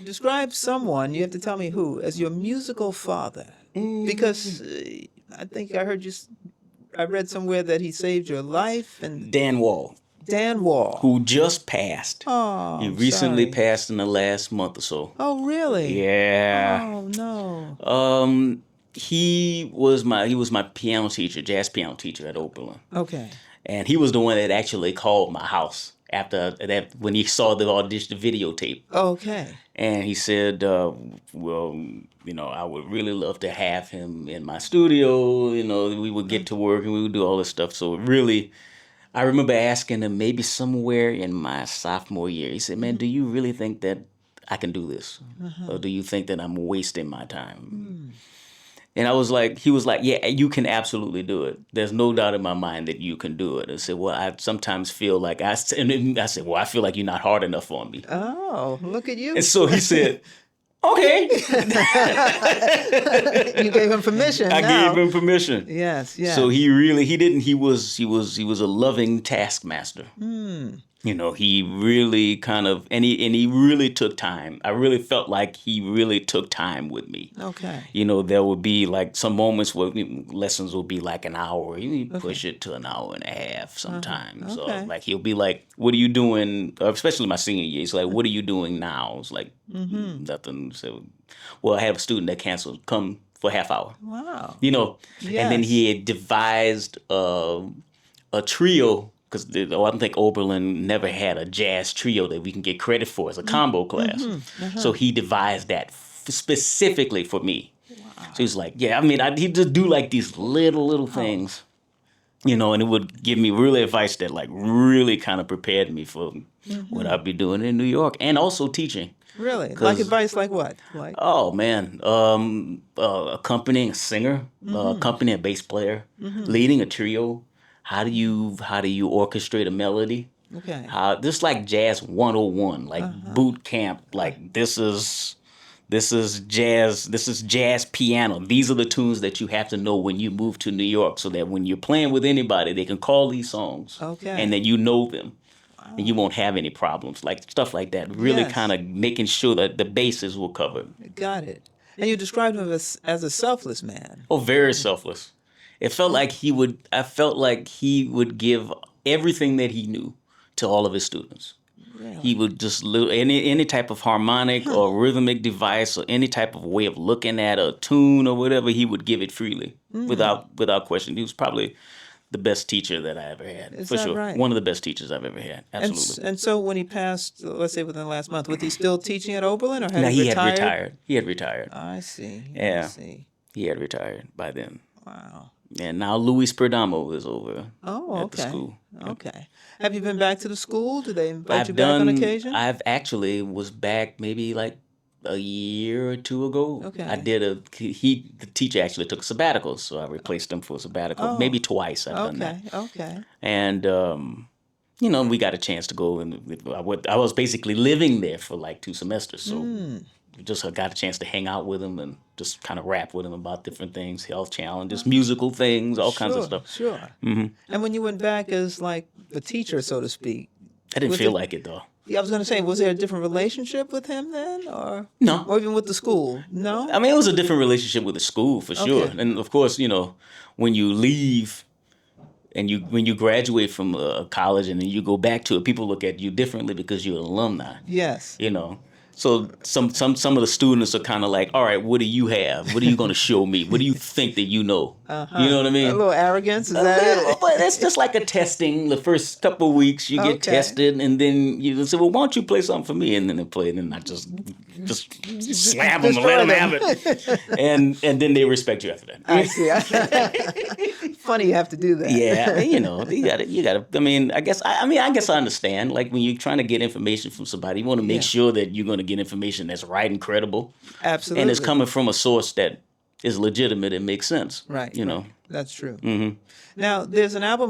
describe someone, you have to tell me who, as your musical father. Because I think I heard you, I read somewhere that he saved your life. And Dan Wall, Dan Wall. who just passed. Oh, He I'm recently sorry. passed in the last month or so. Oh, really? Yeah. Oh, no. He was my piano teacher, jazz piano teacher at Oberlin. Okay. And he was the one that actually called my house after that when he saw the audition videotape. Okay. And he said, well, I would really love to have him in my studio. We would get to work and we would do all this stuff. So really, I remember asking him maybe somewhere in my sophomore year. He said, man, do you really think that I can do this? Or do you think that I'm wasting my time? And he was like, yeah, you can absolutely do it. There's no doubt in my mind that you can do it. I said, well, I sometimes feel like I said, well, I feel like you're not hard enough on me. Oh, look at you. And so he said, okay. You gave him permission. I gave him permission. Yes, yes. So he was a loving taskmaster. He really kind of, and he really took time. I really felt like he really took time with me. Okay. There would be like some moments where lessons would be like an hour. You push it to an hour and a half sometimes. Okay. So like he'll be like, what are you doing? Especially my senior year. He's like, what are you doing now? It's like nothing. So, well, I have a student that canceled. Come for a half hour. Wow. And then he had devised a trio. Because I don't think Oberlin never had a jazz trio that we can get credit for as a combo class. So he devised that specifically for me. Wow. So he's like, yeah, he'd just do like these little things, and it would give me really advice that like really kind of prepared me for what I'd be doing in New York and also teaching. Really? Like advice like what? Like? Oh, man. Accompanying a singer, accompanying a bass player, leading a trio. How do you orchestrate a melody? Okay. This like jazz 101, like boot camp. Like this is jazz piano. These are the tunes that you have to know when you move to New York, so that when you're playing with anybody, they can call these songs. Okay. And then you know them, and you won't have any problems. Like stuff like that. Really kind of making sure that the bases were covered. Got it. And you described him as a selfless man. Oh, very selfless. I felt like he would give everything that he knew to all of his students. Really? He would just any type of harmonic or rhythmic device or any type of way of looking at a tune or whatever, he would give it freely without question. He was probably the best teacher that I ever had. Is for that sure. Right? One of the best teachers I've ever had. Absolutely. And so when he passed, let's say within the last month, was he still teaching at Oberlin or had he retired? Had retired. He had retired. I see. Yeah. I see. He had retired by then. Wow. And now Luis Perdomo is over at the school. Okay. Have you been back to the school? Do they invite you back on occasion? I've actually was back maybe like a year or two ago. Okay. The teacher actually took a sabbatical, so I replaced him for a sabbatical. Maybe twice I've done that. Okay. And, we got a chance to go, and I was basically living there for like 2 semesters, so just got a chance to hang out with him and just kind of rap with him about different things, health challenges, musical things, all kinds of stuff. Sure. And when you went back as like the teacher, so to speak, I didn't feel like it though. Yeah, I was going to say, was there a different relationship with him then, or no, or even with the school? No. It was a different relationship with the school for sure, and of course, when you leave. And when you graduate from college and then you go back to it, people look at you differently because you're an alumni. Yes. So some of the students are kind of like, all right, what do you have? What are you going to show me? What do you think that you know? You know what I mean? A little arrogance, is that it? But it's just like a testing. The first couple of weeks you get tested, and then you say, well, why don't you play something for me? And then they play, and then I just slam them and let them have it. And then they respect you after that. I see. Funny you have to do that. Yeah, you got to. I guess I understand. Like when you're trying to get information from somebody, you want to make sure that you're going to get information that's right and credible. Absolutely. And it's coming from a source that is legitimate and makes sense. Right. Right. That's true. Now, there's an album